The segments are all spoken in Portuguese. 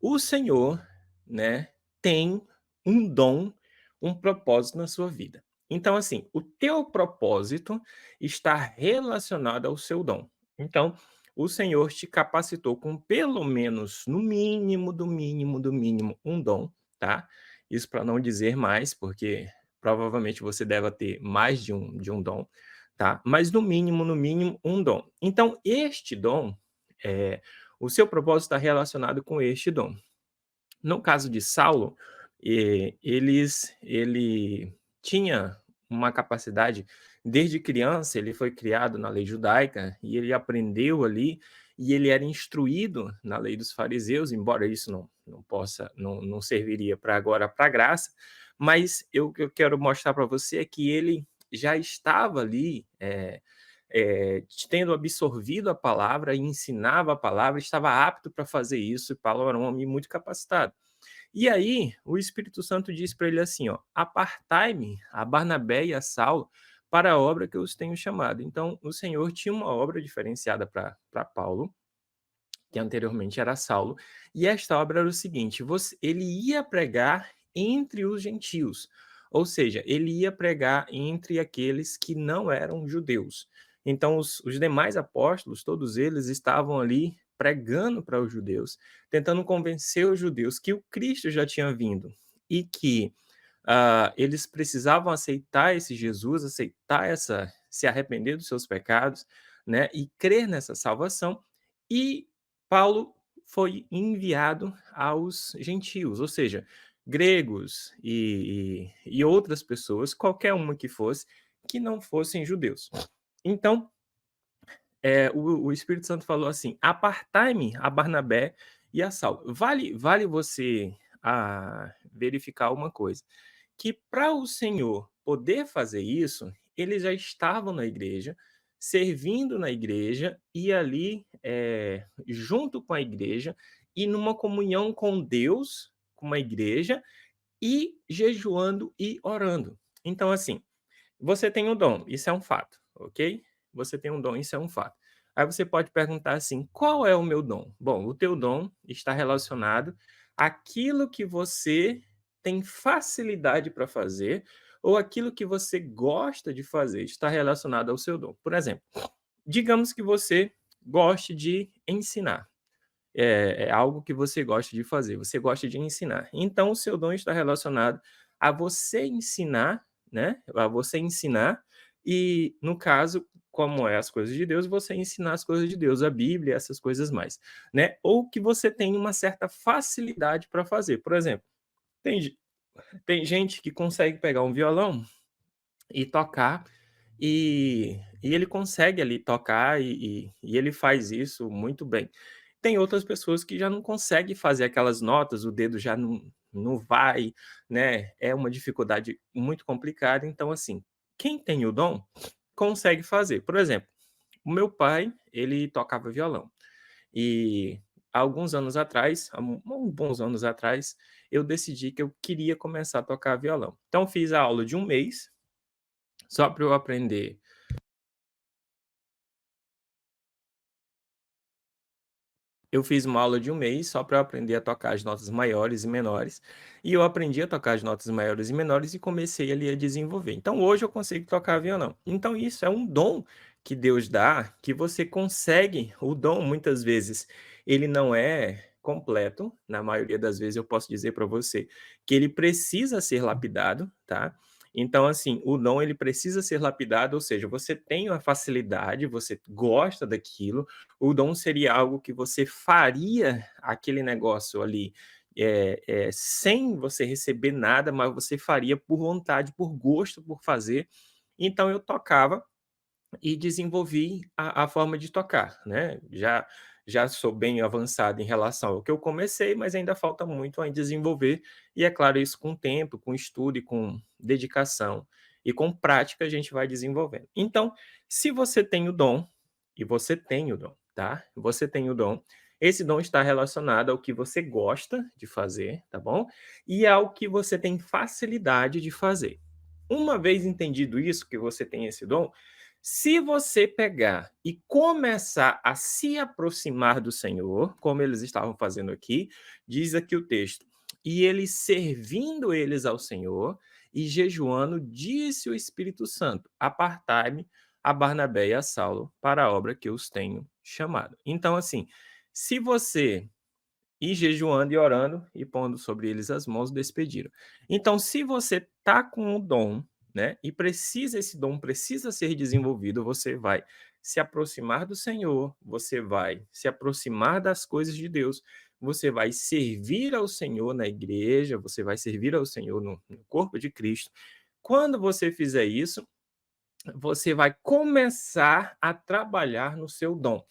O Senhor, né, tem um dom, um propósito na sua vida. Então, assim, o teu propósito está relacionado ao seu dom. Então, o Senhor te capacitou com pelo menos, no mínimo, do mínimo, do mínimo, um dom, tá? Isso para não dizer mais, porque provavelmente você deve ter mais de um dom, tá? Mas no mínimo, um dom. Então, este dom, é, o seu propósito está relacionado com este dom. No caso de Saulo, ele tinha uma capacidade desde criança, ele foi criado na lei judaica e ele aprendeu ali, e ele era instruído na lei dos fariseus, embora isso não serviria para agora para a graça, mas o que eu quero mostrar para você é que ele já estava ali, tendo absorvido a palavra e ensinava a palavra, estava apto para fazer isso, e Paulo era um homem muito capacitado. E aí, o Espírito Santo diz para ele assim, ó: "Apartai-me a Barnabé e a Saulo para a obra que eu os tenho chamado". Então, o Senhor tinha uma obra diferenciada para Paulo, que anteriormente era Saulo, e esta obra era o seguinte: ele ia pregar entre os gentios, ou seja, ele ia pregar entre aqueles que não eram judeus. Então, os demais apóstolos, todos eles estavam ali pregando para os judeus, tentando convencer os judeus que o Cristo já tinha vindo e que eles precisavam aceitar esse Jesus, aceitar se arrepender dos seus pecados, né, e crer nessa salvação. E Paulo foi enviado aos gentios, ou seja, gregos e outras pessoas, qualquer uma que fosse, que não fossem judeus. Então, o Espírito Santo falou assim: "Apartai-me a Barnabé e a Saulo". Vale você verificar uma coisa, que para o Senhor poder fazer isso, eles já estavam na igreja, servindo na igreja e ali, junto com a igreja e numa comunhão com Deus, com uma igreja, e jejuando e orando. Então, assim, você tem um dom, isso é um fato, ok? Você tem um dom, isso é um fato. Aí você pode perguntar assim: qual é o meu dom? Bom, o teu dom está relacionado àquilo que você tem facilidade para fazer ou aquilo que você gosta de fazer, está relacionado ao seu dom. Por exemplo, digamos que você goste de ensinar. É algo que você gosta de fazer, você gosta de ensinar. Então o seu dom está relacionado a você ensinar, né, a você ensinar e, no caso, como é as coisas de Deus, você ensinar as coisas de Deus, a Bíblia, essas coisas mais, né. Ou que você tem uma certa facilidade para fazer. Por exemplo, tem ge tem gente que consegue pegar um violão e tocar, e ele consegue ali tocar e ele faz isso muito bem. Tem outras pessoas que já não conseguem fazer aquelas notas, o dedo já não vai, né, é uma dificuldade muito complicada, então assim, quem tem o dom, consegue fazer. Por exemplo, o meu pai, ele tocava violão, e há alguns anos atrás, há bons anos atrás, eu decidi que eu queria começar a tocar violão. Então fiz a aula de um mês, só para eu aprender. Eu fiz uma aula de um mês só para eu aprender a tocar as notas maiores e menores, e eu aprendi a tocar as notas maiores e menores e comecei ali a desenvolver. Então hoje eu consigo tocar violão. Então isso é um dom que Deus dá, que você consegue, o dom muitas vezes ele não é completo, na maioria das vezes eu posso dizer para você que ele precisa ser lapidado, tá? Então assim, o dom ele precisa ser lapidado, ou seja, você tem uma facilidade, você gosta daquilo, o dom seria algo que você faria aquele negócio ali, sem você receber nada, mas você faria por vontade, por gosto, por fazer. Então eu tocava e desenvolvi a forma de tocar, né. Já sou bem avançado em relação ao que eu comecei, mas ainda falta muito a desenvolver, e é claro, isso com tempo, com estudo e com dedicação e com prática a gente vai desenvolvendo. Então, se você tem o dom, e você tem o dom, tá, você tem o dom, esse dom está relacionado ao que você gosta de fazer, tá bom, e ao que você tem facilidade de fazer. Uma vez entendido isso, que você tem esse dom, Se você pegar e começar a se aproximar do Senhor, como eles estavam fazendo aqui, diz aqui o texto: "E eles servindo eles ao Senhor e jejuando, disse o Espírito Santo: Apartai-me a Barnabé e a Saulo para a obra que eu os tenho chamado". Então, assim, se você e jejuando e orando e pondo sobre eles as mãos, despediram. Então, se você tá com o dom, né, e precisa esse dom precisa ser desenvolvido, você vai se aproximar do Senhor, você vai se aproximar das coisas de Deus, você vai servir ao Senhor na igreja, você vai servir ao Senhor no corpo de Cristo. Quando você fizer isso, você vai começar a trabalhar no seu dom,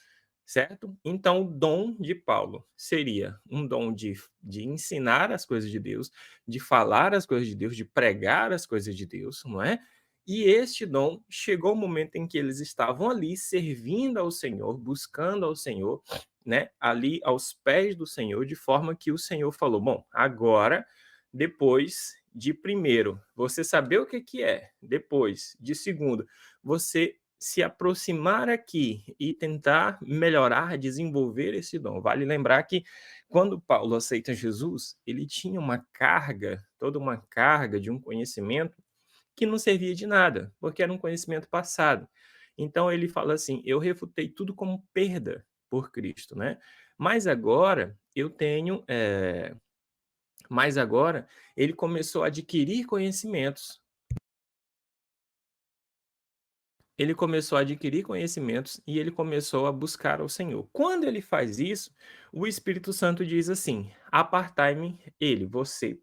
certo? Então, o dom de Paulo seria um dom de ensinar as coisas de Deus, de falar as coisas de Deus, de pregar as coisas de Deus, não é? E este dom chegou o momento em que eles estavam ali servindo ao Senhor, buscando ao Senhor, né? Ali aos pés do Senhor, de forma que o Senhor falou: Bom, agora, depois de primeiro, você saber o que que é, depois, de segundo, você se aproximar aqui e tentar melhorar, desenvolver esse dom. Vale lembrar que quando Paulo aceita Jesus, ele tinha uma carga, toda uma carga de um conhecimento que não servia de nada, porque era um conhecimento passado. Então ele fala assim: eu refutei tudo como perda por Cristo, né? Mas agora eu tenho, mas agora ele começou a adquirir conhecimentos. Ele começou a adquirir conhecimentos e ele começou a buscar ao Senhor. Quando ele faz isso, o Espírito Santo diz assim: Apartai-me, ele, você,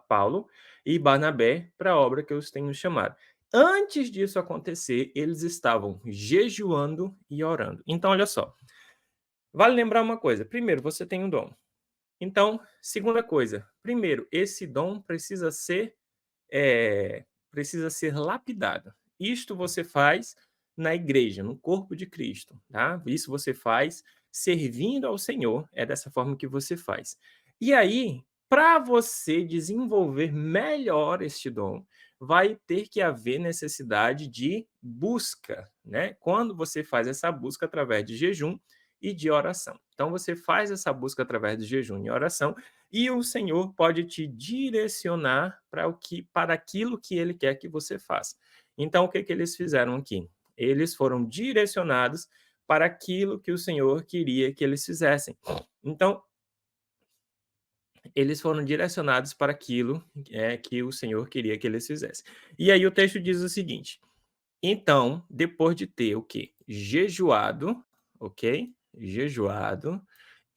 Paulo e Barnabé, para a obra que eu os tenho chamado. Antes disso acontecer, eles estavam jejuando e orando. Então, olha só, vale lembrar uma coisa: primeiro, você tem um dom. Então, segunda coisa, primeiro, esse dom precisa ser lapidado. Isto você faz na igreja, no corpo de Cristo, tá? Isso você faz servindo ao Senhor, é dessa forma que você faz. E aí, para você desenvolver melhor este dom, vai ter que haver necessidade de busca, né? Quando você faz essa busca através de jejum e de oração. Então você faz essa busca através de jejum e oração, e o Senhor pode te direcionar para aquilo que ele quer que você faça. Então, o que que eles fizeram aqui? Eles foram direcionados para aquilo que o Senhor queria que eles fizessem. Então, eles foram direcionados para aquilo que o Senhor queria que eles fizessem. E aí o texto diz o seguinte: então, depois de ter o quê? Jejuado, ok? Jejuado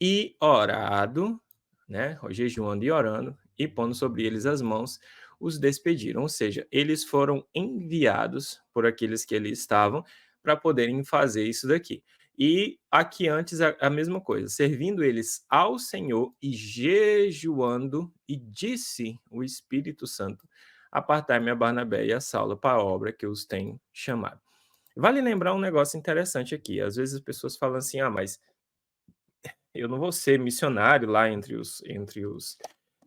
e orado, né, jejuando e orando, e pondo sobre eles as mãos, os despediram. Ou seja, eles foram enviados por aqueles que ali estavam para poderem fazer isso daqui. E aqui antes a mesma coisa, servindo eles ao Senhor e jejuando, e disse o Espírito Santo: Apartai-me a Barnabé e a Saulo para a obra que eu os tenho chamado. Vale lembrar um negócio interessante aqui, às vezes as pessoas falam assim: "Ah, mas eu não vou ser missionário lá entre os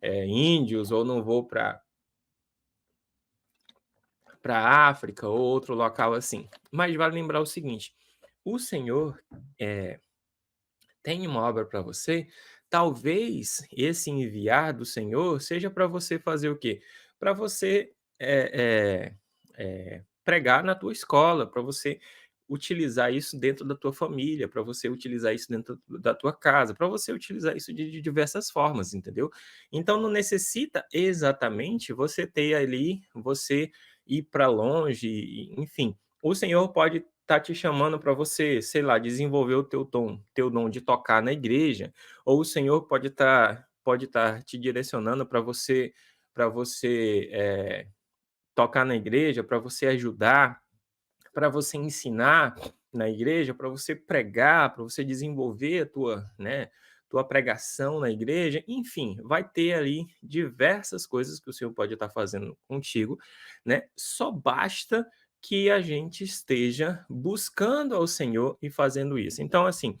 índios, ou não vou para África ou outro local assim". Mas vale lembrar o seguinte: o Senhor, tem uma obra para você, talvez esse enviar do Senhor seja para você fazer o quê? Para você, pregar na tua escola, para você utilizar isso dentro da tua família, para você utilizar isso dentro da tua casa, para você utilizar isso de diversas formas, entendeu? Então não necessita exatamente você ter ali, você ir para longe, enfim. O Senhor pode estar te chamando para você, sei lá, desenvolver o teu dom de tocar na igreja, ou o Senhor pode estar te direcionando para você tocar na igreja, para você ajudar, para você ensinar na igreja, para você pregar, para você desenvolver a tua pregação na igreja, enfim, vai ter ali diversas coisas que o Senhor pode estar fazendo contigo, né? Só basta que a gente esteja buscando ao Senhor e fazendo isso. Então, assim,